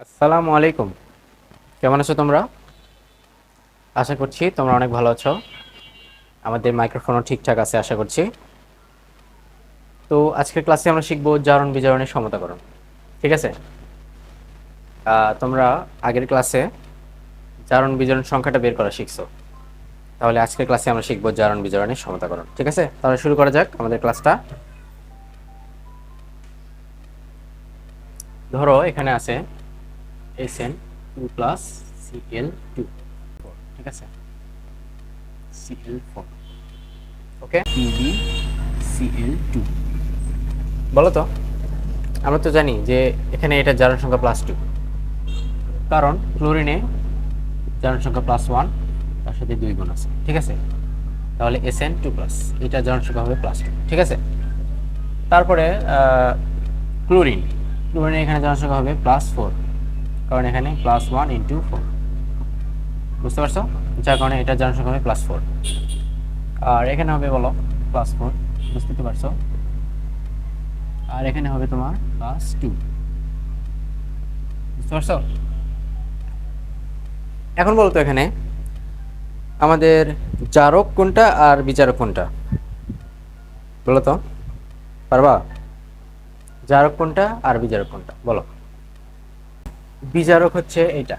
আসসালামু আলাইকুম। কেমন আছো তোমরা? আশা করছি তোমরা অনেক ভালো আছো। আমাদের মাইক্রোফোনও ঠিকঠাক আছে আশা করছি। তো আজকের ক্লাসে আমরা শিখব জারণ বিজারণের সমতাকরণ। ঠিক আছে? তোমরা আগের ক্লাসে জারণ বিজারণ সংখ্যাটা বের করা শিখছো। তাহলে আজকের ক্লাসে আমরা শিখব জারণ বিজারণের সমতাকরণ। ঠিক আছে? তাহলে শুরু করা যাক আমাদের ক্লাসটা। ধরো এখানে আছে SN2 প্লাস Cl2। ঠিক আছে? Cl4। ওকে, PbCl2। বলো তো, আমরা তো জানি যে এখানে এটা জারণ সংখ্যা +2, কারণ ক্লোরিনে জারণ সংখ্যা +1, তার সাথে 2 গুণ আছে। ঠিক আছে? তাহলে SN2+, এটা জারণ সংখ্যা হবে +2। ঠিক আছে? তারপরে ক্লোরিন ক্লোরিনে এখানে জারণ সংখ্যা হবে +4, কারণ এখানে +1 × 4। বুঝতে পারছো? যার কারণে এটা জারণ সংখ্যা হবে +4। আর এখানে হবে বলো +4, বুঝতে তো পারছো। আর এখানে হবে তোমার +2। বুঝতে পারছো? এখন বলো তো, এখানে আমাদের জারক কোনটা আর বিজারক কোনটা? বলো তো, পারবা? জারক কোনটা আর বিজারক কোনটা বলো। বিজারক হচ্ছে এটা।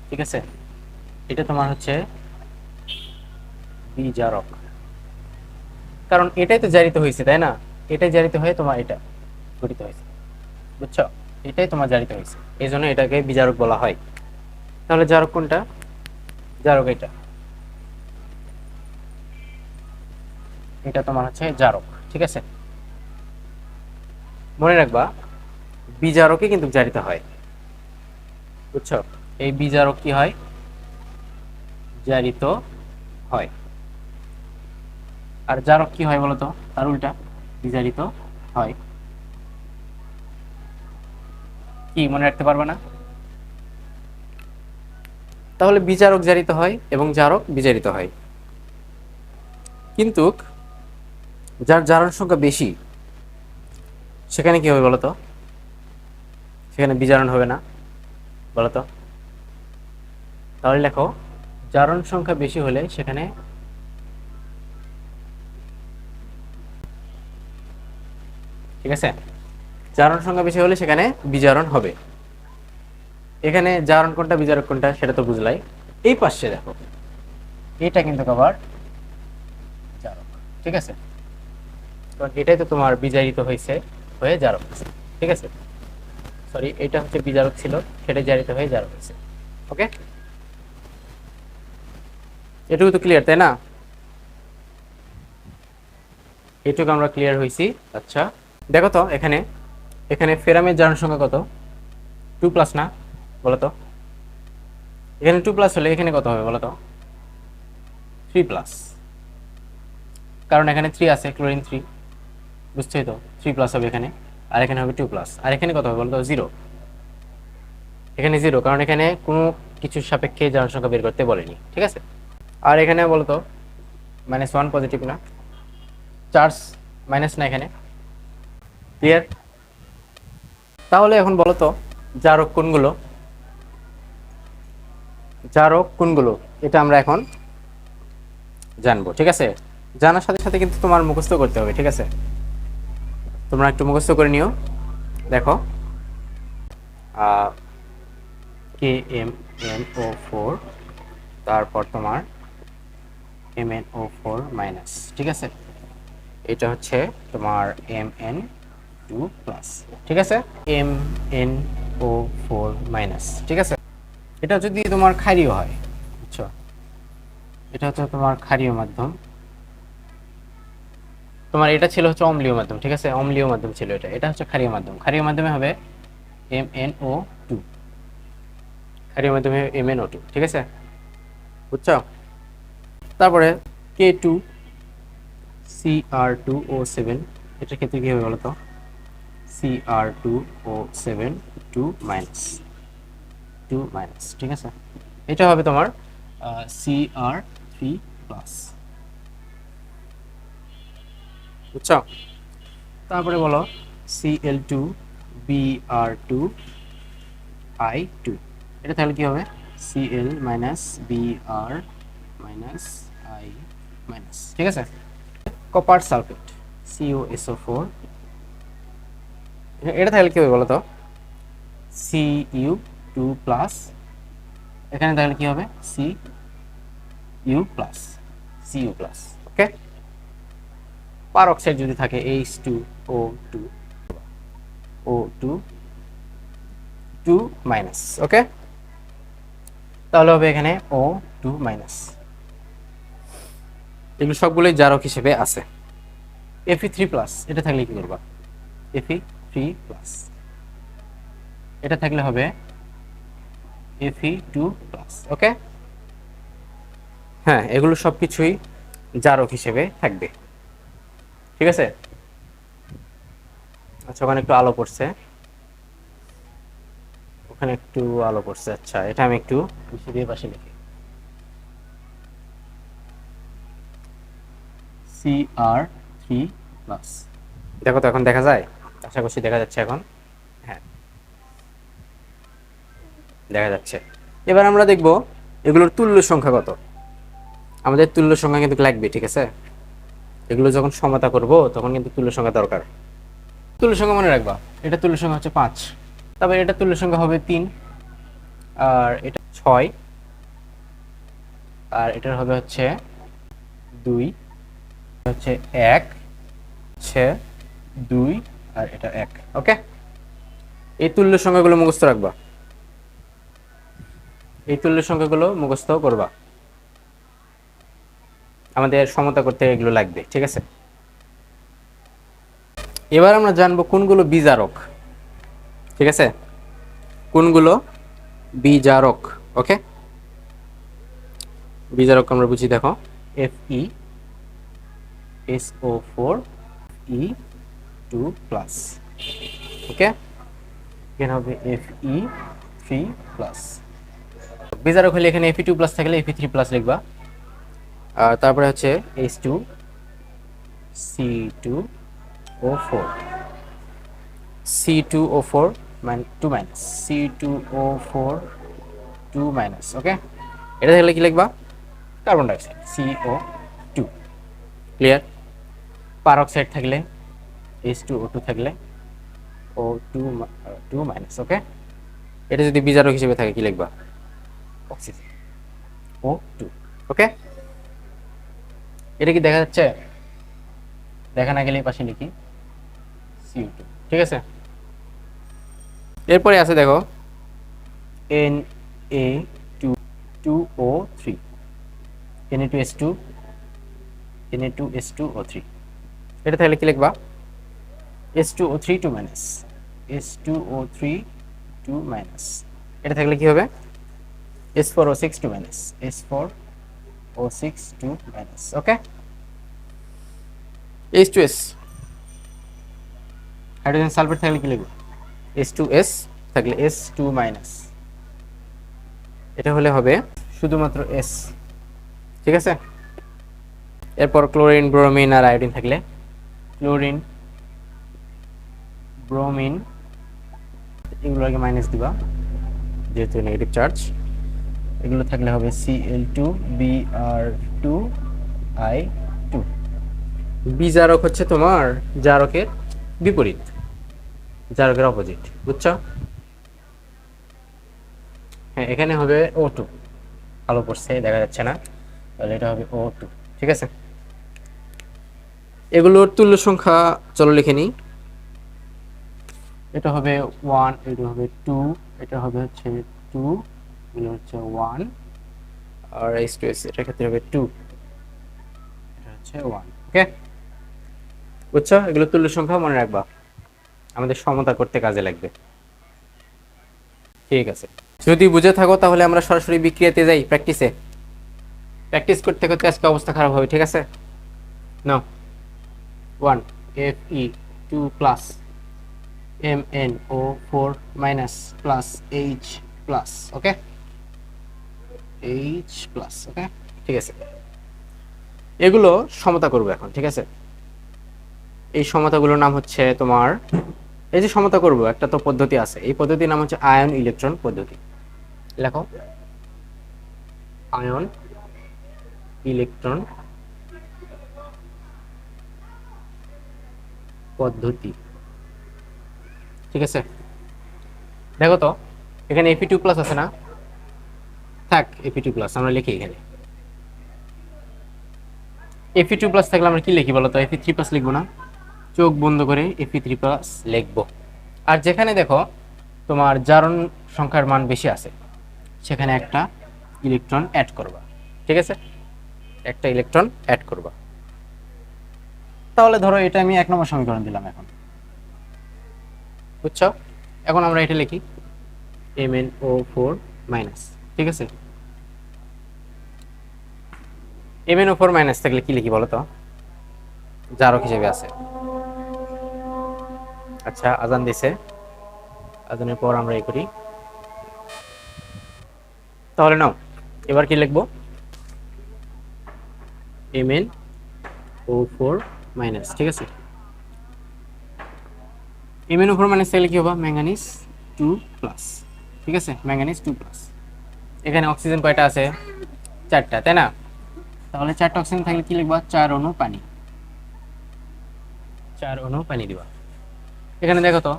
ঠিক আছে? এটা তোমার হচ্ছে বিজারক, কারণ এটাই তো জারিত হয়েছে, তাই না? এটাই জারিত হয়ে তোমার এটা গঠিত হয়েছে। বুঝছো? এটাই তোমার জারিত হয়েছে, এই জন্য এটাকে বিজারক বলা হয়। তাহলে জারক কোনটা? জারক এটা। এটা তোমার হচ্ছে জারক। ঠিক আছে? মনে রাখবা, বিজারকে কিন্তু জারিত হয়। বুঝছো? এই বিজারক কি হয়? জারিত হয়। আর জারক কি হয় বলতো? তার উল্টা, বিজারিত হয়। কি মনে রাখতে পারবে না? তাহলে বিজারক জারিত হয় এবং জারক বিজারিত হয়। কিন্তু যার জারণ সংখ্যা বেশি, সেখানে কি হবে বলতো? সেখানে বিজারণ হবে না। বলতো, তাহলে লেখো, জারণ সংখ্যা বেশি হলে সেখানে, ঠিক আছে, জারণ সংখ্যা বেশি হলে সেখানে বিজারণ হবে। এখানে জারণ কোনটা বিজারক কোনটা সেটা তো বুঝলাই। এই পাশে দেখো, এটা কিন্তু আবার জারক। ঠিক আছে? কারণ এটাই তো তোমার বিজারিত হয়েছে, হয়ে জারক হয়েছে। ঠিক আছে? সরি, এটা হচ্ছে বিজারক ছিল, সেটা জারিত হয়ে জারক হয়েছে। ওকে, এটুকু তো ক্লিয়ার, তাই না? এটুকু আমরা ক্লিয়ার হয়েছি। আচ্ছা, দেখো তো, এখানে এখানে ফেরামের জারণ সংখ্যা কত? 2+ না? বলতো, এখানে 2+ হলে এখানে কত হবে বলতো? 3+। কারণ এখানে 3 আছে, ক্লোরিন 3। বুঝছোই তো, 3+ হবে এখানে। আর এখানে হবে 2+। আর এখানে কত হবে বলতো? 0। এখানে 0, কারণ এখানে কোনো কিছুর সাপেক্ষে জারণ সংখ্যা বের করতে বলেনি। ঠিক আছে? আর এখানে বলতো -1 পজিটিভ না, চার্জ মাইনাস না এখানে। ক্লিয়ার? তাহলে এখন বলতো, জারক কোনগুলো? জারক কোনগুলো এটা আমরা এখন জানবো। ঠিক আছে? জানার সাথে সাথে কিন্তু তোমার মুখস্থ করতে হবে। ঠিক আছে? তোমরা একটু মুখস্থ করে নিও। দেখো, KMnO4, তারপর তোমার MnO4-। ঠিক আছে? এটা হচ্ছে তোমার Mn2+। ঠিক আছে? MnO4-। ঠিক আছে? এটা যদি তোমার ক্ষারীয় হয়, বুঝছো, এটা হচ্ছে তোমার ক্ষারীয় মাধ্যম। তোমার এটা ছিল হচ্ছে অম্লীয় মাধ্যম। ঠিক আছে? অম্লীয় মাধ্যম ছিল এটা, এটা হচ্ছে ক্ষারীয় মাধ্যম। ক্ষারীয় মাধ্যমে হবে MnO2। ক্ষারীয় মাধ্যমে MnO2। ঠিক আছে? বুঝছো? তারপরে K2Cr2O7, এটার ক্ষেত্রে কি হবে বলতো? Cr2O7 2-, ঠিক আছে? এটা হবে তোমার Cr3+। বুঝছো? তারপরে বলো Cl2Br2 আই টু। এটা তাহলে কি হবে Cl minus Br minus I minus, ঠিক আছে। কপার সালফেট CuSO4, এটা তাহলে কি হবে বলো তো Cu2 প্লাস, এখানে তাহলে কি হবে Cu প্লাস, Cu প্লাস, ওকে। পার অক্সাইড যদি থাকে H2O2, O2 2 মাইনাস, ওকে, তাহলে হবে এখানে O2 মাইনাস। এগুলো সবগুলোই জারক হিসেবে আছে। Fe3 প্লাস, এটা থাকলে কি করবা Fe3 প্লাস, এটা থাকলে হবে Fe2 প্লাস, ওকে। হ্যাঁ, এগুলো সবকিছুই জারক হিসেবে থাকবে, ঠিক আছে। আচ্ছা, ওখানে একটু আলো পড়ছে, ওখানে একটু আলো পড়ছে। আচ্ছা, এটা আমি একটু বেশি দিয়ে পাশে লিখি Cr3 প্লাস। দেখো তো এখন দেখা যায়, আশা করছি দেখা যাচ্ছে এখন। হ্যাঁ, দেখা যাচ্ছে। এবার আমরা দেখব এগুলোর তুল্য সংখ্যা কত। আমাদের তুল্য সংখ্যা কিন্তু লাগবে, ঠিক আছে। এগুলো যখন সমতা করব তখন কিন্তু তুল্য সংখ্যা দরকার। তুল্য সংখ্যা মনে রাখবা, এটা তুল্য সংখ্যা হচ্ছে 5, তারপরে এটা তুল্য সংখ্যা হবে 3, আর এটা 6, আর এটার হবে হচ্ছে 2, হচ্ছে 1, হচ্ছে 2, আর এটা 1, ওকে। এই তুল্য সংখ্যাগুলো মুখস্থ রাখবা, এই তুল্য সংখ্যাগুলো মুখস্থ করবা, আমাদের সমতা করতে এগুলো লাগবে, ঠিক আছে। এবার আমরা জানবো কোনগুলো বিজারক, ঠিক আছে, কোনগুলো বিজারক, ওকে। বিজারক আমরা বুঝি, দেখো FeSO4 E2 প্লাস, ওকে। এখানে হবে Fe3 প্লাস। বিজারক হলে এখানে Fe2 প্লাস থাকলে Fe3 প্লাস লিখবা, আর তারপরে হচ্ছে H2 C2O4 C2O4 2 minus C2O4 2 minus, ওকে। এটা থাকলে কি লিখবা carbon dioxide CO2, clear. Peroxide থাকলে H2O2 থাকলে O2 2 মাইনাস, ওকে। এটা যদি বিজারক হিসেবে থাকে কি লিখবা অক্সিজেন O2, ওকে। এটা কি দেখা যাচ্ছে? দেখা না গেলে পাশে লিখি CO2, ঠিক আছে। এরপরে আছে দেখো Na2O3 Na2S2 Na2S2O3, এটা তাহলে কি লিখবা H2O3 2 মাইনাস H2O3 2 মাইনাস, এটা থাকলে কি হবে H4O6 2 মাইনাস H4O6 2 মাইনাস, ওকে। H2S হাইড্রোজেন সালফেট থাকলে কি লিখবো H2S থাকলে S2 মাইনাস, এটা হলে হবে শুধুমাত্র S, ঠিক আছে। এরপর ক্লোরিন ব্রোমিন আর আয়োডিন থাকলে ক্লোরিন ব্রোমিন এগুলোকে মাইনাস দিবা যেহেতু নেগেটিভ চার্জ। এগুলো থাকলে হবে Cl2Br2I2। বিজারক হচ্ছে তোমার জারকের বিপরীত, জারকের অপোজিট, বুঝছো? হ্যাঁ, এখানে হবে O2, আলো পড়ছে দেখা যাচ্ছে না, তাহলে এটা হবে O2, ঠিক আছে। এগুলোর তুল্য সংখ্যা চলো লিখে নিই। এটা হবে 1, এটা হবে 2, এটা হবে হচ্ছে 2, এগুলো হচ্ছে 1, আর H2S এটার ক্ষেত্রে হবে 2, এটা হচ্ছে 1, ওকে। বুঝছো? এগুলো তুল্য সংখ্যা মনে রাখবা, আমাদের সমতা করতে কাজে লাগবে, ঠিক আছে। যদি বুঝে থাকো তাহলে আমরা সরাসরি বিক্রিয়াতে যাই প্র্যাকটিসে। প্র্যাকটিস করতে করতে আজকে অবস্থা খারাপ হবে, ঠিক আছে। Now 1 Fe2 plus MnO4 minus plus H plus, okay, H plus, okay, ঠিক আছে। এগুলো সমতা করবো এখন, ঠিক আছে। এই সমতাগুলোর নাম হচ্ছে তোমার এই যে সমতা করব একটা তো পদ্ধতি আছে, এই পদ্ধতির নাম হচ্ছে আয়ন ইলেকট্রন পদ্ধতি। লেখো আয়ন ইলেকট্রন পদ্ধতি, ঠিক আছে। দেখো তো এখানে Fe2+ আছে না, থাক Fe2+, আমরা লিখি এখানে Fe2+ থাকলে আমরা কি লিখি বলো তো, Fe3+ লিখবো না, চোখ বন্ধ করে Fe3+ লিখবো। আর যেখানে দেখো তোমার জারণ সংখ্যার মান বেশি আছে সেখানে একটা ইলেকট্রন অ্যাড করবা, ঠিক আছে, একটা ইলেকট্রন অ্যাড করবা। তাহলে ধরো এটা আমি 1 নম্বর সমীকরণ দিলাম এখন, বুঝছো। এখন আমরা এটা লিখি MnO4-, ঠিক আছে। MnO4- থাকলে কি লিখি বলো তো, জারক হিসেবে আছে। আচ্ছা আজান দিছে, আজানের পর আমরা এই করি, তাহলে নাও এবার কি লিখবো, MnO4-, ঠিক আছে। MnO4- থাকলে কি হবে, ম্যাঙ্গানিজ 2+, ঠিক আছে, ম্যাঙ্গানিজ 2+। এখানে অক্সিজেন কয়টা আছে, 4টা, তাই না। তাহলে 4টা অক্সিজেন থাকলে কি লিখবা, 4 অণু পানি, 4 অণু পানি দিবা। এখানে দেখো তো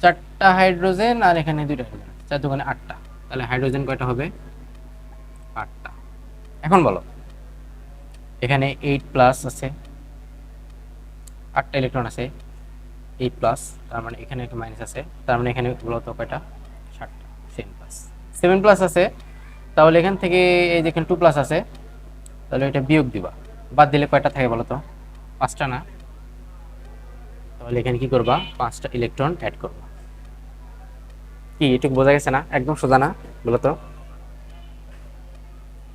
4টা হাইড্রোজেন আর এখানে 2টা হাইড্রোজেন, 4 দোকানে 8টা, তাহলে হাইড্রোজেন কয়টা হবে, 8টা। এখন বলো এখানে 8+ আছে, 8টা ইলেকট্রন আছে, 8+, তার মানে এখানে একটা মাইনাস আছে, তার মানে এখানে বলতো কয়টা, 7টা। 7+ আছে, তাহলে এখান থেকে এই যে এখানে 2+ আছে, তাহলে এটা বিয়োগ দিবা, বাদ দিলে কয়টা থাকে বলো তো, 5টা না। তাহলে এখানে কি করবা, 5টা ইলেকট্রন অ্যাড করবা। কি এটুকু বোঝা গেছে না, একদম সোজা না বলো তো।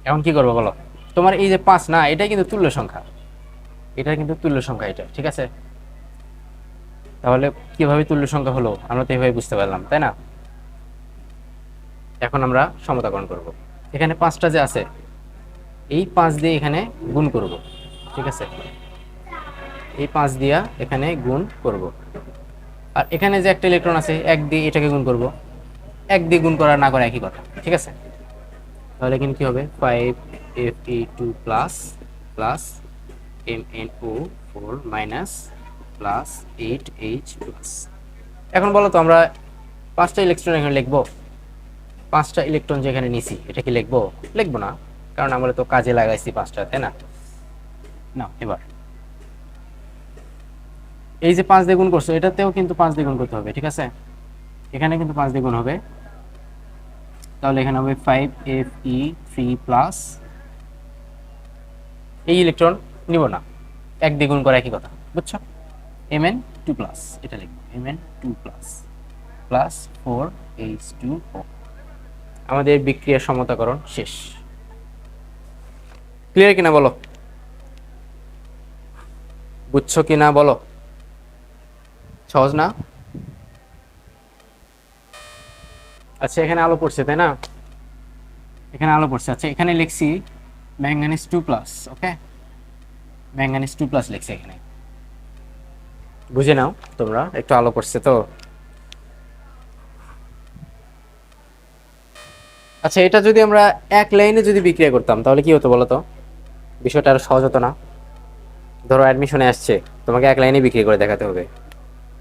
এখন কি করবো বলো, তোমার এই যে 5 না, এটাই কিন্তু তুল্য সংখ্যা, এটা কিন্তু তুল্য সংখ্যা এটা, ঠিক আছে। তাহলে কিভাবে তুল্য সংখ্যা হলো আমরা তো এভাবে বুঝতে পারলাম, তাই না। এখন আমরা সমতাকরণ করব। এখানে 5টা যে আছে, এই 5 দিয়ে এখানে গুণ করব, ঠিক আছে, এই 5 দিয়া এখানে গুণ করব। আর এখানে যে একটা ইলেকট্রন আছে, 1 দিয়ে এটাকে গুণ করব, 1 দিয়ে গুণ করা না করা একই কথা, ঠিক আছে। তাহলে এখানে কি হবে, 5Fe2+ plus MnO4- plus 8H+। এখন বলো তো আমরা 5টা ইলেকট্রন এখানে লিখবো, 5টা ইলেকট্রন যেখানে নিছি এটা কি লিখবো, লিখবো না, কারণ আমরা তো কাজে লাগাইছি 5টা, তাই না। না এবার এই যে 5 দিয়ে গুণ করছো, এটাতেও কিন্তু 5 দিয়ে গুণ করতে হবে, ঠিক আছে, এখানে কিন্তু 5 দিয়ে গুণ হবে। তাহলে এখানে হবে 5Fe3+, এই ইলেকট্রন নিব না, 1 দিয়ে গুণ করা একই কথা, বুঝছো। Mn2+, এটা লিখবো Mn2+ প্লাস 4H2O। আমাদের বিক্রিয়ার সমতাকরণ শেষ। ক্লিয়ার কিনা বলো, বুঝছো কিনা বলো, সহজ না। আচ্ছা এখানে আলো পড়ছে তাই না, এখানে আলো পড়ছে। আচ্ছা এখানে লিখছি ম্যাঙ্গানিজ 2+, ওকে, ম্যাঙ্গানিজ 2+ লিখছি এখানে, বুঝে নাও তোমরা, একটু আলো পড়ছে তো। আচ্ছা এটা যদি আমরা এক লাইনে যদি বিক্রিয়া করতাম তাহলে কি হতো বলো তো, বিষয়টা আরো সহজ হতো না। ধরো অ্যাডমিশনে আসছে, তোমাকে এক লাইনে বিক্রি করে দেখাতে হবে,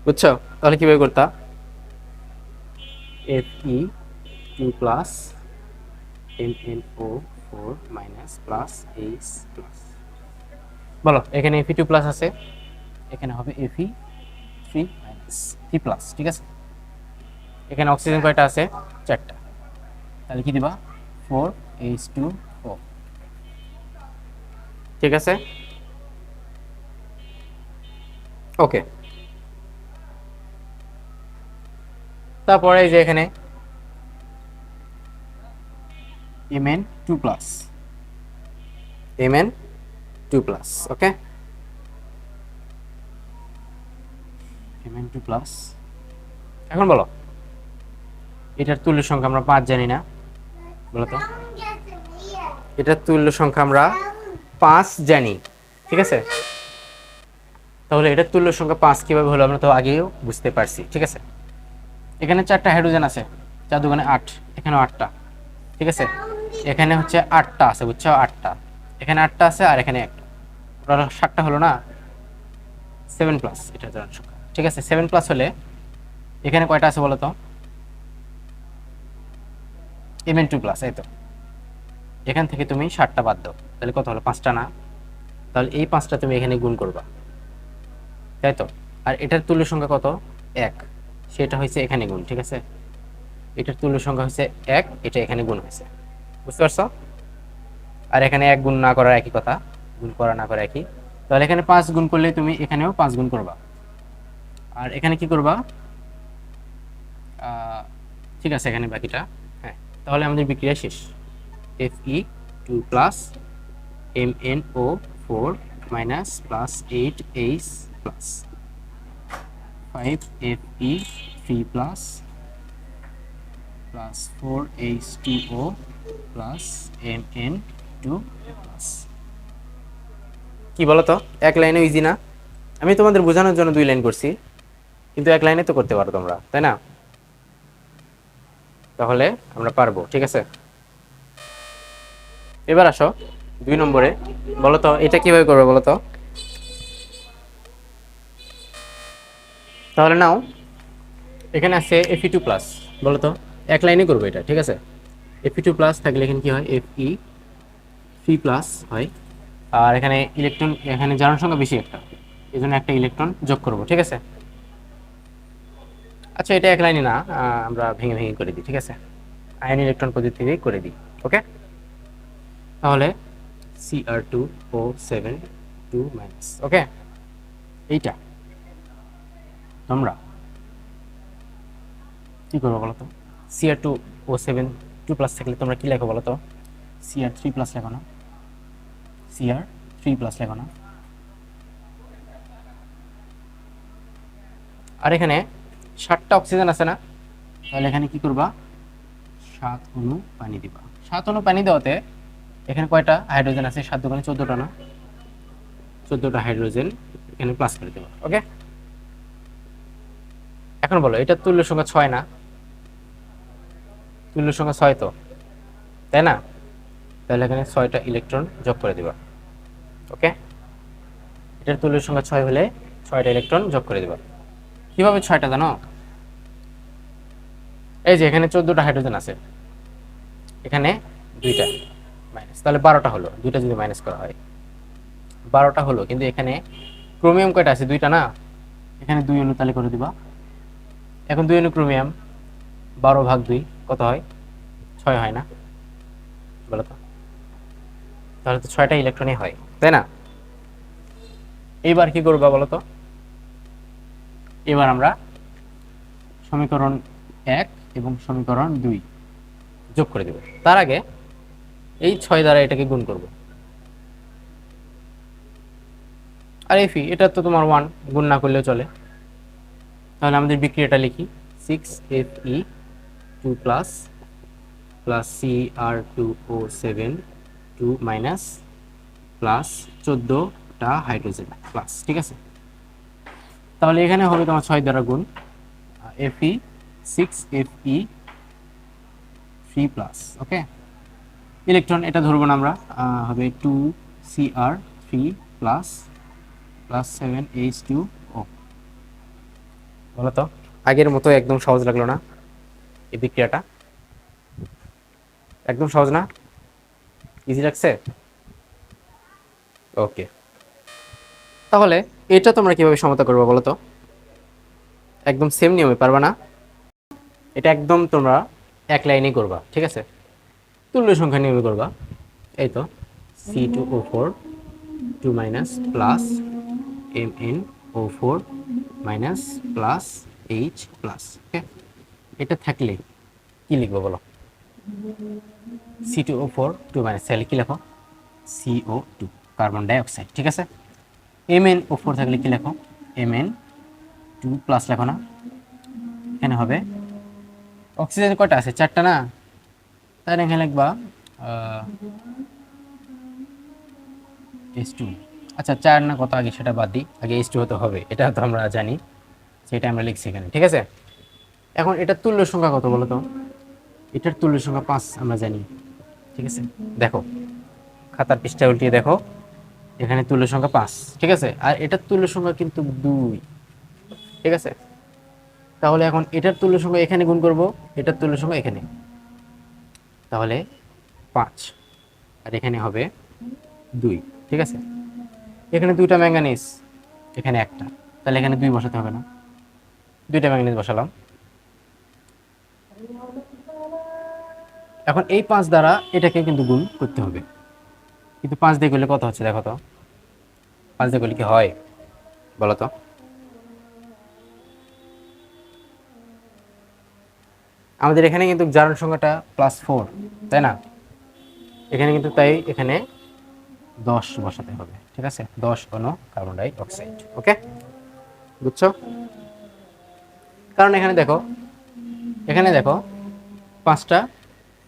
বুঝছো। তাহলে কিভাবে করতা, Fe2+ MnO4- প্লাস H+, বলো এখানে Fe2+ আছে, এখানে হবে Fe3-, ঠিক আছে। এখানে অক্সিজেন কয়টা আছে, 4টা, তাহলে কি দিবা, 4H2O, ঠিক আছে, ওকে। তারপরে এই যে এখানে Mn2+, ওকে, Mn2+। এখন বলো এটার তুল্য সংখ্যা আমরা 5 জানি না, বলো তো এটার তুল্য সংখ্যা আমরা 5 জানি, ঠিক আছে। তাহলে এটা তুল্য সংখ্যা 5 কিভাবে হলো আমরা তো আগেও বুঝতে পারছি, ঠিক আছে। এখানে 4টা হাইড্রোজেন আছে, 4 দুগুণে 8, এখানেও 8টা, ঠিক আছে। এখানে হচ্ছে 8টা আছে, বুঝছো, 8টা, এখানে 8টা আছে, আর এখানে একটা, টোটাল 7টা হলো না, 7 প্লাস, এটা ধরনের সংখ্যা, ঠিক আছে। 7 প্লাস হলে এখানে কয়টা আছে বলো তো, Mn2 প্লাস, এই তো। এখান থেকে তুমি 7টা বাদ দাও, তাহলে কত হলো, 5টা না? তাহলে এই 5টা তুমি এখানে গুণ করবা, তাই তো। আর এটার তুল্য সংখ্যা কত, 1, সেটা হয়েছে এখানে গুণ, ঠিক আছে। এটার তুল্য সংখ্যা হচ্ছে 1, এটা এখানে গুণ হয়েছে, বুঝতে পারছো। আর এখানে 1 গুণ না করার একই কথা, গুণ করা না করা একই। তাহলে এখানে 5 গুণ করলে তুমি এখানেও 5 গুণ করবা, আর এখানে কি করবা, ঠিক আছে, এখানে বাকিটা, হ্যাঁ। তাহলে আমাদের বিক্রিয়া শেষ। Fe2 plus MnO4 minus plus 8H plus 5Fe3 plus plus 4H2O plus Mn2 plus. কি বলতো, এক লাইনে ইজি না? আমি তোমাদের বোঝানোর জন্য 2 লাইন করছি, কিন্তু এক লাইনে তো করতে পারো তোমরা, তাই না? তাহলে আমরা পারবো, ঠিক আছে। এবার আসো 2 নম্বরে, বলো তো এটা কিভাবে করবে বলো তো। তাহলে নাও, এখানে আছে Fe2 প্লাস, বলো তো, এক লাইনে করবো এটা, ঠিক আছে। Fe2 প্লাস থাকলে এখানে কি হয়, Fe3 প্লাস হয়। আর এখানে ইলেকট্রন, এখানে জারণ সংখ্যা বেশি একটা, এই জন্য একটা ইলেকট্রন যোগ করবো, ঠিক আছে। আচ্ছা, এটা এক লাইনে না, আমরা ভেঙে ভেঙে করে দিই, ঠিক আছে। আয়ন ইলেকট্রন পদ্ধতিতে করে দিই, ওকে। তাহলে Cr2O7 2 মাইনাস, ওকে। এইটা তোমরা কি করবো বলো তো, Cr2O7 2 প্লাস থাকলে তোমরা কি লেখো বলো তো, Cr3 প্লাস লেখো না, Cr3 প্লাস লেখো না। আর এখানে 7টা অক্সিজেন আছে না, তাহলে এখানে কি করবা, 7 অণু পানি দিবা। 7 অণু পানি দেওয়াতে এখানে কয়টা হাইড্রোজেন আছে, 7 দুগুণে 14টা না, 14টা হাইড্রোজেন এখানে প্লাস করে দেবা, ওকে। এখন বলো, এটা তুল্য সংখ্যা 6 না? তুল্য সংখ্যা 6 তো, তাই না? তাহলে এখানে 6টা ইলেকট্রন যোগ করে দিবা, ওকে। এটার তুল্য সংখ্যা 6 হলে 6টা ইলেকট্রন যোগ করে দিবা। কিভাবে 6টা জানো, এই যে এখানে 14টা হাইড্রোজেন আছে, এখানে 2টা মাইনাস, তাহলে 12টা হলো, 2টা যদি মাইনাস করা হয় 12টা হলো। কিন্তু এখানে ক্রোমিয়াম কয়টা আছে, 2টা না, এখানে 2 অণু তাহলে করে দিবা। এখন 2 অণু ক্রোমিয়াম, 12/2 কত হয়, 6 হয় না বলো তো। তাহলে তো 6টা ইলেকট্রনই হয়, তাই না? এইবার কি করবা বলো তো, এবার আমরা সমীকরণ 1 এবং সমীকরণ 2 যোগ করে দেব। তার আগে এই 6 দ্বারা এটাকে গুণ করব। আর Fe এটা তো তোমার 1, গুণ না করলেও চলে। তাহলে আমাদের বিক্রিয়াটা লিখি, 6Fe2 plus plus Cr2O7 2 minus plus 14টা হাইড্রোজেন প্লাস, ঠিক আছে। তাহলে এখানে হবে তোমার 6 দ্বারা গুণ, Fe 6Fe3 প্লাস, ওকে। ইলেকট্রন এটা ধরবো না আমরা, হবে 2Cr3 প্লাস প্লাস 7H2O। বলো তো, আগের মতো একদম সহজ লাগলো না এই বিক্রিয়াটা? একদম সহজ না, ইজি লাগছে, ওকে। তাহলে এটা তোমরা কিভাবে সমতা করবে বলো তো, একদম সেম নিয়মে পারবা না? এটা একদম তোমরা এক লাইনে করবা, ঠিক আছে। তুল্য সংখ্যা নিয়মে করবা, এই তো C2O4 2 minus plus MnO4 minus plus H plus, okay. এটা থাকলে কি লিখবো বলো, C2O4 2 মাইনাস, তাহলে কি লেখো, CO2 কার্বন ডাইঅক্সাইড, ঠিক আছে। MnO4 থাকলে কি লেখো, Mn2 প্লাস লেখো না, এখানে হবে অক্সিজেন কয়টা আছে, 4টা না, তাহলে এখানে লিখবা H2। আচ্ছা 4 না কত আগে সেটা বাদ দিই, আগে H2 হতে হবে, এটা তো আমরা জানি, সেটা আমরা লিখছি এখানে, ঠিক আছে। এখন এটার তুল্য সংখ্যা কত বলো তো? এটার তুল্য সংখ্যা 5 আমরা জানি, ঠিক আছে। দেখো খাতার পৃষ্ঠা উল্টিয়ে দেখো, এখানে তুল্য সংখ্যা 5, ঠিক আছে, আর এটার তুল্য সংখ্যা কিন্তু 2, ঠিক আছে। তাহলে এখন এটার তুল্য সংখ্যা এখানে গুণ করব, এটার তুল্য সংখ্যা এখানে, তাহলে 5 আর এখানে হবে 2, ঠিক আছে। এখানে 2টা ম্যাঙ্গানিজ, এখানে একটা, তাহলে এখানে 2 বসাতে হবে না, 2টা ম্যাঙ্গানিজ বসালাম। এখন এই 5 দ্বারা এটাকে কিন্তু গুণ করতে হবে, কিন্তু 5 দিয়ে করলে কত হচ্ছে দেখো তো, 5 দিয়ে করলে কি হয় বলো তো? আমাদের এখানে কিন্তু জারণ সংখ্যাটা +4, তাই না? এখানে কিন্তু তাই এখানে 10 বসাতে হবে, ঠিক আছে, 10 ঘন কার্বন ডাই অক্সাইড। ওকে, বুঝছো? কারণ এখানে দেখো 5টা,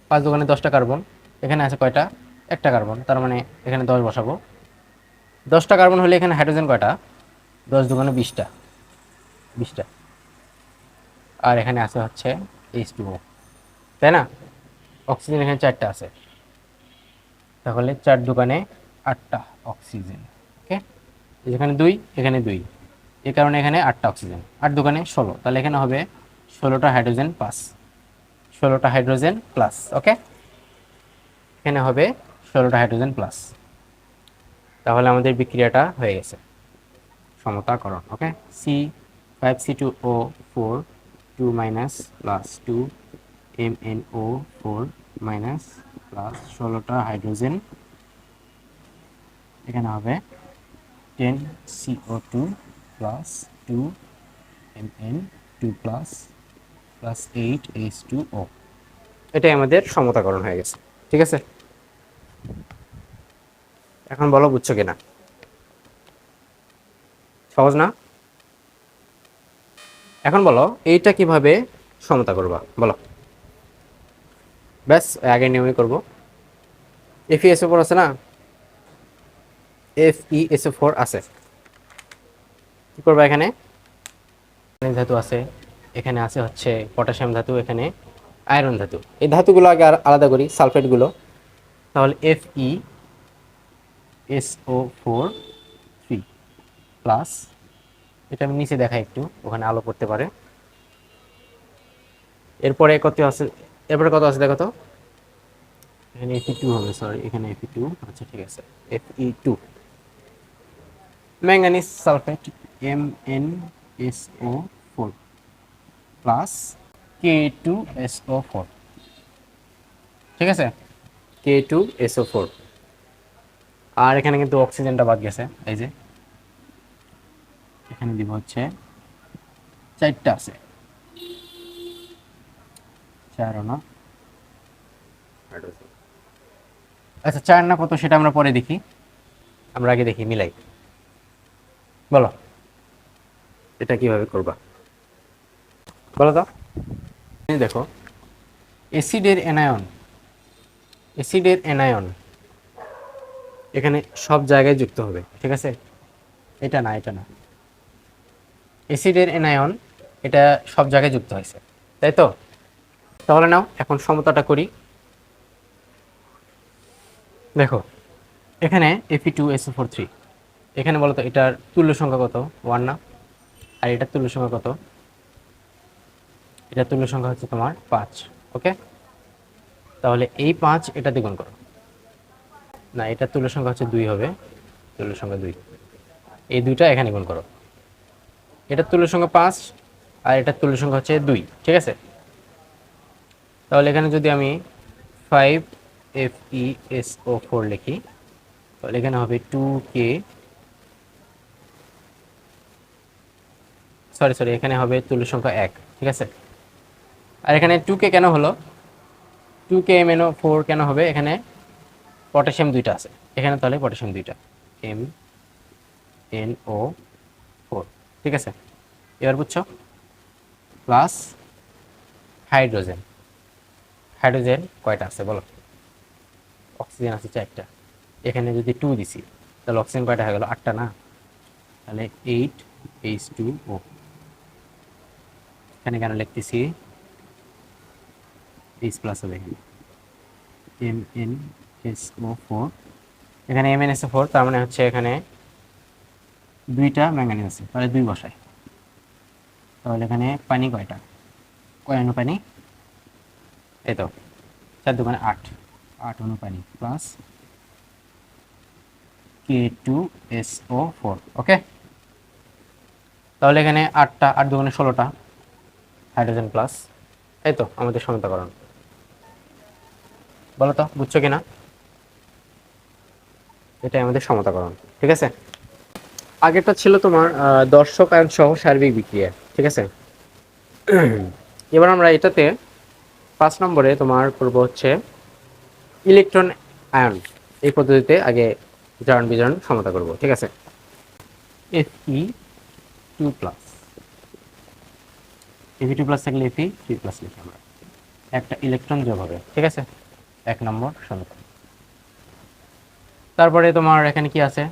5 দোকানে 10টা কার্বন, এখানে আছে কয়টা? একটা কার্বন, তার মানে এখানে 10 বসাবো। 10টা কার্বন হলে এখানে হাইড্রোজেন কয়টা? 10 দোকানে 20টা, 20টা, আর এখানে আছে হচ্ছে H2O, তাই না? অক্সিজেন এখানে 4টা আছে, তাহলে 4 দোকানে 8টা অক্সিজেন। ওকে, এখানে 2, এখানে 2, এই কারণে এখানে 8টা অক্সিজেন, 8 দোকানে 16, তাহলে এখানে হবে 16টা হাইড্রোজেন প্লাস, 16টা হাইড্রোজেন প্লাস। ওকে, এখানে হবে 16টা হাইড্রোজেন প্লাস, তাহলে আমাদের বিক্রিয়াটা হয়ে গেছে, সমতাকরণ। Okay, C5C2O4 2 minus plus 2 MnO4 minus plus 16টা হাইড্রোজেন, এখানে হবে 10CO2 plus 2 Mn2 plus plus 8H2O। এটাই আমাদের সমতাকরণ হয়ে গেছে, ঠিক আছে। এখন বলো বুঝছো কিনা? সহজ না? এখন বলো এইটা কিভাবে সমতা করবা বলো। ব্যাস আগে নিয়মই করবো। FeSO4 আছে না, FeSO4 আছে, কি করবা? এখানে ধাতু আছে, এখানে আছে হচ্ছে পটাশিয়াম ধাতু, এখানে আয়রন ধাতু। এই ধাতুগুলো আগে আলাদা করি, সালফেটগুলো। তাহলে FeSO4 3 প্লাস, এটা আমি নিচে দেখাই একটু, ওখানে আলো পড়তে পারে। এরপরে কত আছে? এরপরে কত আছে দেখো তো, এখানে Fe2 হবে, সরি এখানে Fe2, আচ্ছা ঠিক আছে, Fe2 manganese sulphate MnSO4 plus K2SO4, ঠিক আছে, K2SO4। আর এখানে কিন্তু অক্সিজেনটা বাদ গেছে, এই যে এখানে দিব হচ্ছে 4টা আছে, 4 না, আচ্ছা 4 না কত সেটা আমরা পরে দেখি, আমরা আগে দেখি মিলাই। বলো এটা কিভাবে করবা বলো তো। দেখো অ্যাসিডের অ্যানায়ন, অ্যাসিডের অ্যানায়ন এখানে সব জায়গায় যুক্ত হবে, ঠিক আছে, এটা না, এটা না, অ্যাসিডের অ্যানায়ন এটা সব জায়গায় যুক্ত হয়েছে, তাই তো। তাহলে নাও এখন সমতাটা করি। দেখো এখানে Fe2SO4 3, এখানে বলো তো এটার তুল্য সংখ্যা কত? 1 না, আর এটার তুল্য সংখ্যা কত? এটার তুল্য সংখ্যা হচ্ছে তোমার 5। ওকে, তাহলে এই 5 এটা দ্বিগুণ করো, না এটার তুল্য সংখ্যা হচ্ছে 2 হবে, তুল্য সংখ্যা 2, এই দুইটা এখানে গুণ করো, এটার তুল্য সংখ্যা 5 আর এটার তুল্য সংখ্যা হচ্ছে 2, ঠিক আছে। তাহলে এখানে যদি আমি 5FeSO4 লিখি, তাহলে এখানে হবে 2K, সরি এখানে হবে তুল্য সংখ্যা 1, ঠিক আছে। আর এখানে 2K কেন হলো? 2KMnO4 কেন হবে? এখানে পটাশিয়াম 2টা আছে এখানে, তাহলে পটাশিয়াম 2টা MnO4, ঠিক আছে। এবার বুঝছো? প্লাস হাইড্রোজেন, হাইড্রোজেন কয়টা আছে বলো? অক্সিজেন আছে 4টা, এখানে যদি 2 দিছি তাহলে অক্সিজেন কয়টা হয়ে গেল? 8টা না? তাহলে 8H2O। এখানে কেন লিখতেছি H প্লাস হবে এখানে MnSO4। এখানে MnSO4, তার মানে হচ্ছে এখানে 2টা ম্যাঙ্গানিজ আছে, তাহলে 2 বসায়। তাহলে এখানে পানি কয়টা, কয় অণু পানি? এই তো 4 দোকানে 8, 8 অণু পানি প্লাস K2SO4। ওকে, তাহলে এখানে 8টা, 8 দোকানে 16টা হাইড্রোজেন প্লাস। এই তো আমাদের সমীকরণ। বলো তো বুঝছো কিনা? এটাই আমাদের সমতাকরণ। ঠিক আছে, আগেরটা ছিল তোমার দর্শক আয়ন সহ সার্বিক বিক্রিয়া। ঠিক আছে, এবার আমরা এটাতে 5 নম্বরে তোমার করব হচ্ছে ইলেকট্রন আয়ন। এই পদ্ধতিতে আগে জারণ বিজারণ সমতা করব। ঠিক আছে, Fe2 প্লাস, Fe2 প্লাস থাকলে Fe3 প্লাস লিখি আমরা, একটা ইলেকট্রন যোগ হবে। ঠিক আছে, 1 নম্বর সমীকরণ। তারপরে তোমার এখানে কি আছে?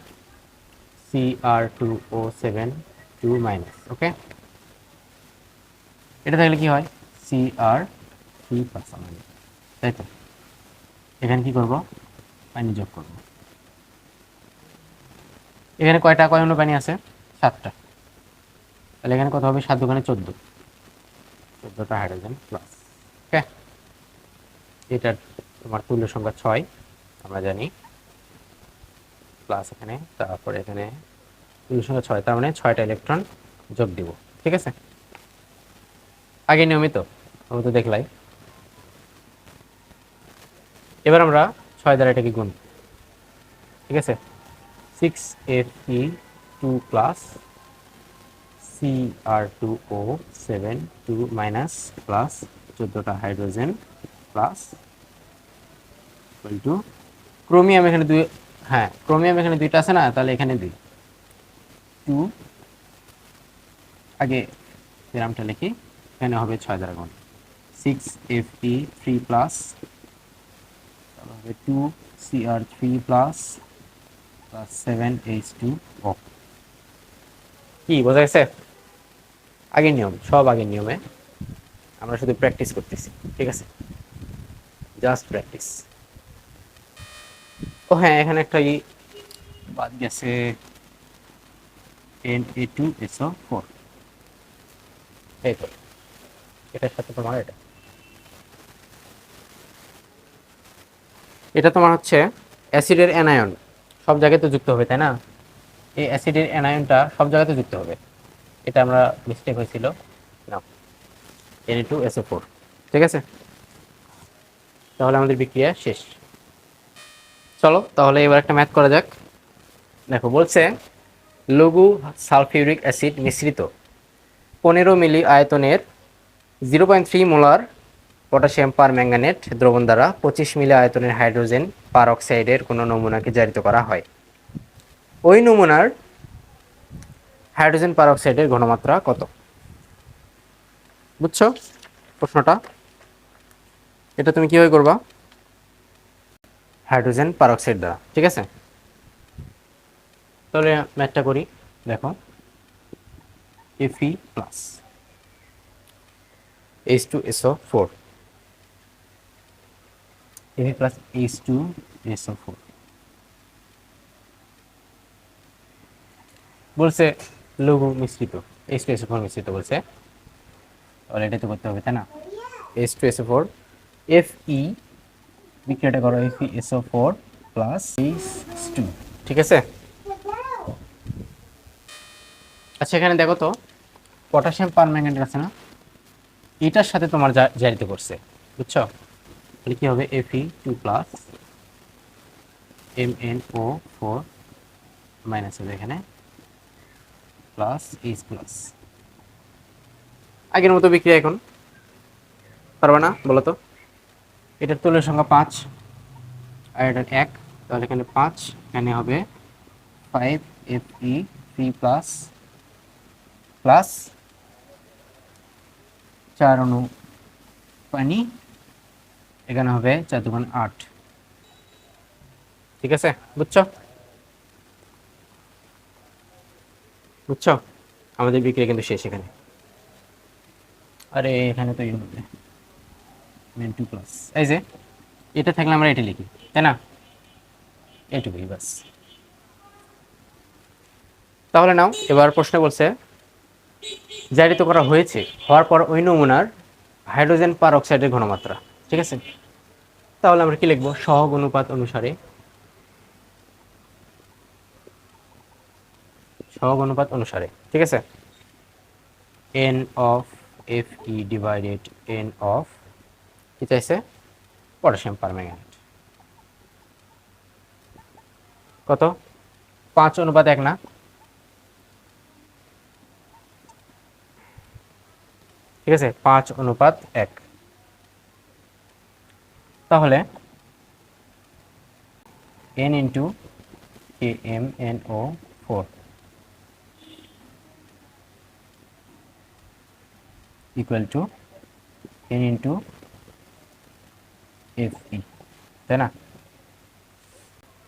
Cr2O7 2 minus. ওকে, এটা থাকলে কি হয়? Cr3 প্লাস আমাদের, তাই তো? এখানে কি করব? পানি যোগ করব। এখানে কয়টা, কয় অণু পানি আছে? 7টা। তাহলে এখানে কত হবে? 7 দোকানে 14, 14টা হাইড্রোজেন প্লাস। ওকে, এটার তোমার তুল্য সংখ্যা 6 আমরা জানি, প্লাস এখানে, তারপরে এখানে তুল্য সংখ্যা 6, তার মানে 6টা ইলেকট্রন যোগ দিব। ঠিক আছে, আগে নিয়মিত আমরা তো দেখলাই। এবার আমরা 6 দ্বারা এটাকে গুণ। ঠিক আছে, 6Fe2 plus Cr2O7 2 minus plus 14টা hydrogen plus equal to chromium এখানে 2। হ্যাঁ, ক্রোমিয়াম এখানে 2টা আছে না, তাহলে এখানে 2 2 আগে গ্রামটা লিখি, এখানে হবে 6 দ্বারা গুণ 6Fe3 প্লাস, তাহলে হবে 2Cr3 প্লাস প্লাস 7H2O। কি বোঝা গেছে? আগের নিয়ম, সব আগের নিয়মে, আমরা শুধু প্র্যাকটিস করতেছি। ঠিক আছে, জাস্ট প্র্যাকটিস। ও হ্যাঁ, এখানে একটা বাদ গেছে, Na2SO4। এই তো, এটার সাথে তোমার এটা, এটা তোমার হচ্ছে অ্যাসিডের অ্যানায়ন, সব জায়গায় তো যুক্ত হবে, তাই না? এই অ্যাসিডের অ্যানায়নটা সব জায়গাতে যুক্ত হবে, এটা আমরা মিস্টেক হয়েছিল না, Na2SO4। ঠিক আছে, তাহলে আমাদের বিক্রিয়া শেষ। চলো তাহলে এবার একটা ম্যাথ করা যাক। দেখো, বলছে লঘু সালফিউরিক অ্যাসিড মিশ্রিত 15 মিলি আয়তনের 0.3 মোলার পটাশিয়াম পার ম্যাঙ্গানেট দ্রবণ দ্বারা 25 মিলি আয়তনের হাইড্রোজেন পার অক্সাইডের কোনো নমুনাকে জারিত করা হয়। ওই নমুনার হাইড্রোজেন পার অক্সাইডের ঘনমাত্রা কত? বুঝছো প্রশ্নটা? এটা তুমি কিভাবে করবা? হাইড্রোজেন পার অক্সাইড দ্বারা। ঠিক আছে, তাহলে ম্যাথটা করি। দেখো, Fe plus H2SO4, Fe plus H2SO4 বলছে লঘু মিশ্রিত, H2SO4 মিশ্রিত বলছে, তাহলে এটা তো করতে হবে, তাই না? H2SO4 Fe বিক্রিয়াটা করো, FeSO4 প্লাস H2। ঠিক আছে, আচ্ছা এখানে দেখো তো পটাশিয়াম পারম্যাঙ্গানেট আছে না, এটার সাথে তোমার জারিত করছে, বুঝছো? তাহলে কি হবে? Fe2 প্লাস MnO4 মাইনাস হবে এখানে প্লাস H প্লাস। আগের মতো বিক্রিয়া এখন পারবে না, বলো তো? এটার তুল্য সংখ্যা 5 আর এটার 1, তাহলে এখানে 5, এখানে হবে 5Fe3 প্লাস প্লাস 4 অণু পানি, এখানে হবে 4 2 8। ঠিক আছে, বুঝছো? বুঝছো? আমাদের বিক্রিয়া কিন্তু শেষ এখানে। আরে এখানে তো মেন টু প্লাস, এই যে এটা থাকলে আমরা এটা লিখি, তাই না? এইটুকুই বাস। তাহলে নাও, এবার প্রশ্ন বলছে জারিত করা হয়েছে, হওয়ার পর ওই নমুনার হাইড্রোজেন পার অক্সাইডের ঘনমাত্রা। ঠিক আছে, তাহলে আমরা কি লিখবো? সহগ অনুপাত অনুসারে, সহগ অনুপাত অনুসারে, ঠিক আছে, N of F E divided N of কি চাইছে? Potassium permanganate. কত? 5:1 না? ঠিক আছে, 5:1। তাহলে n into KMnO4 equal to n into Fe, তাই না?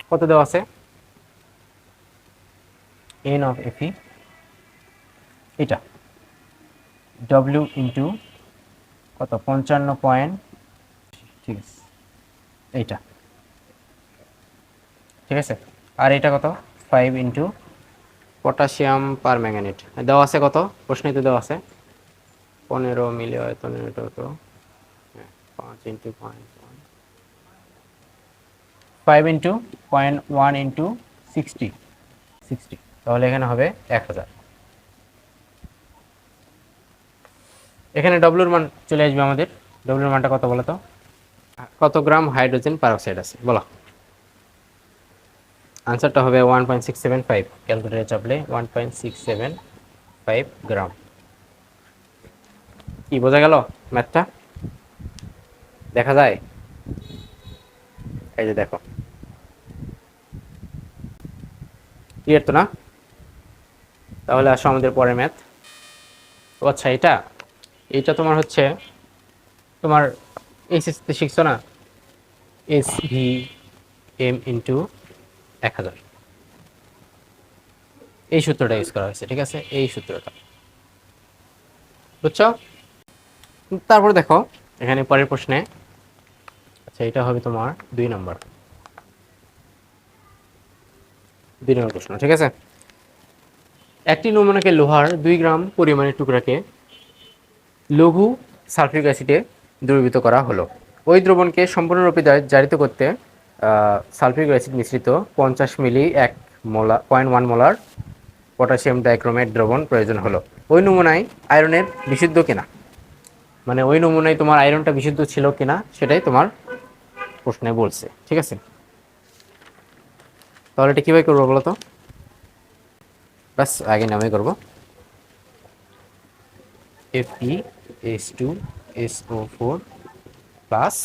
কত দেওয়া আছে? n অফ Fe এটা W ইন্টু কত? 55 পয়েন্ট, ঠিক আছে, এইটা, ঠিক আছে। আর এটা কত? 5 ইন্টু পটাশিয়াম পার ম্যাঙ্গানেট দেওয়া আছে কত? প্রশ্নেই তো দেওয়া আছে 15 মিলি আয়তনের, এটা তো 5 ইন্টু 5 ইন্টু 0.1 ইন্টু 60, তাহলে এখানে হবে 1000। এখানে ডব্লিউর মান চলে আসবে আমাদের। ডব্লিউর মানটা কত বলো তো? কত গ্রাম হাইড্রোজেন পারঅক্সাইড আছে বলো? আনসারটা হবে 1.675, ক্যালকুলেটরে চাপলে 1.675 গ্রাম। কি বোঝা গেল ম্যাথটা? দেখা যায়, এই যে দেখো, ক্লিয়ার তো না? তাহলে আসো আমাদের পরের ম্যাথ। ও আচ্ছা, এটা এইটা তোমার হচ্ছে, তোমার এইচএসসিতে শিখছো না, এস ভি এম ইন্টু 1000, এই সূত্রটা ইউজ করা হয়েছে, ঠিক আছে, এই সূত্রটা, বুঝছো? তারপর দেখো এখানে পরের প্রশ্নে, আচ্ছা এটা হবে তোমার 2 নম্বর প্রশ্ন, ঠিক আছে। একটি নমুনাকে লোহার 2 গ্রাম পরিমাণের টুকরাকে লঘু সালফিউরিক অ্যাসিডে দ্রবীভূত করা হলো। ওই দ্রবণকে সম্পূর্ণরূপে জারিত করতে সালফিউরিক অ্যাসিড মিশ্রিত 50 মিলি 1 মোলার পটাশিয়াম ডাইক্রোমেট দ্রবণ প্রয়োজন হলো। ওই নমুনায় আয়রনের বিশুদ্ধ কিনা, মানে ওই নমুনায় তোমার আয়রনটা বিশুদ্ধ ছিল কিনা সেটাই তোমার প্রশ্নে বলছে, ঠিক আছে। তাহলে এটা কীভাবে করবো বলো তো? ব্যাস আগে নামে করবো, Fe2SO4 প্লাস,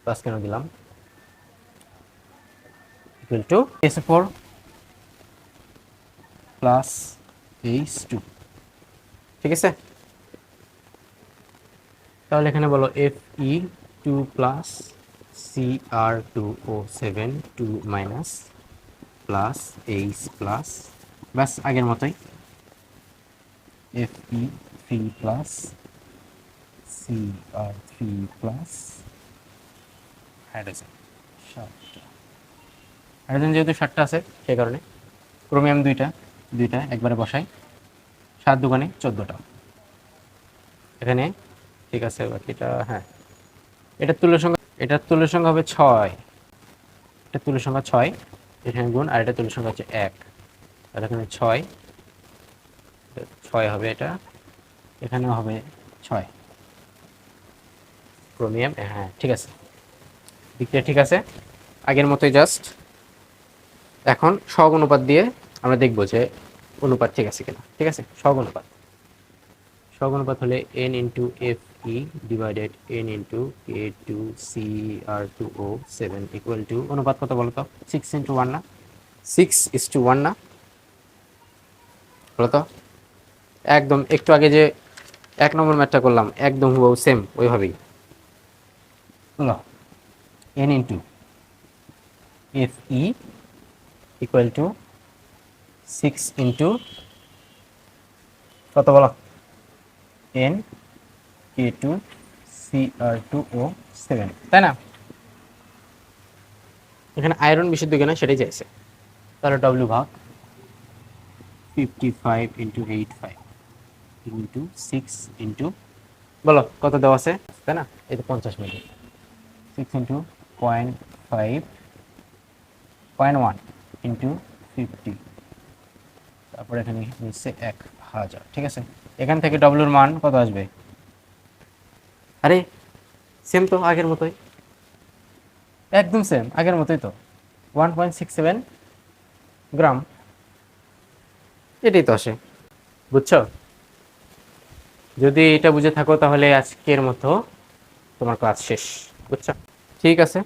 প্লাস কেন দিলাম, equal to SO4 plus H2, ঠিক আছে। তাহলে এখানে বলো Fe2 plus Cr2O7 2 minus plus H plus, ব্যাস আগের মতোই, Fe3 plus Cr3 plus hydrogen 7টা, হাইড্রোজেন যেহেতু 7টা আছে সেই কারণে ক্রোমিয়াম দুইটা একবারে বসাই, 7 দুগুণে 14টা এখানে, ঠিক আছে। বাকিটা হ্যাঁ, এটার তুল্য সংখ্যা হবে 6, এটা তুল্য সংখ্যা 6 এখানে গুণ, আর এটা তুল্য সংখ্যা হচ্ছে 1, তাহলে এখানে 6 হবে, এটা এখানেও হবে 6 ক্রোমিয়াম, হ্যাঁ ঠিক আছে, দিকটা ঠিক আছে আগের মতোই। জাস্ট এখন সহগ অনুপাত দিয়ে আমরা দেখবো যে অনুপাত ঠিক আছে কিনা, ঠিক আছে। সহগ অনুপাত হলে n into F E divided n into K2CR2O7 equal to, অনুপাত কত বলো তো? 6:1 না? 6:1 না বলো তো? একদম একটু আগে যে 1 নম্বর ম্যাথটা করলাম একদম হুবহু সেম ওইভাবেই। বলো n into F E equal to 6 into কত বলো, এন কে টু সি আর টু ও 7, তাই না? এখানে আয়রন বিশুদ্ধ কিনা সেটাই চাইছে। তাহলে ডব্লিউ ভাগ 55 ইন্টু 85 ইন্টু 6 ইন্টু বলো কত দেওয়া আছে, তাই না? এই তো 50 মিলি, 6 ইন্টু 0.5 0.1 ইন্টু 50, তারপর এখানে নিচ্ছে 1000, ঠিক আছে? এখান থেকে ডব্লিউর মান কত আসবে? আরে সেম তো আগের মতোই, একদম সেম আগের মতোই তো, 1.67 গ্রাম, এটাই তো আসে। বুঝছো? যদি এটা বুঝে থাকো তাহলে আজকের মতো তোমার ক্লাস শেষ। বুঝছো? ঠিক আছে,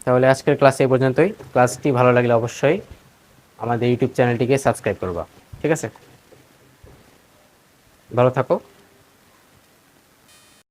তাহলে আজকের ক্লাস এই পর্যন্তই। ক্লাসটি ভালো লাগলে অবশ্যই আমাদের ইউটিউব চ্যানেলটিকে সাবস্ক্রাইব করবা। ঠিক আছে, ভালো থাকো।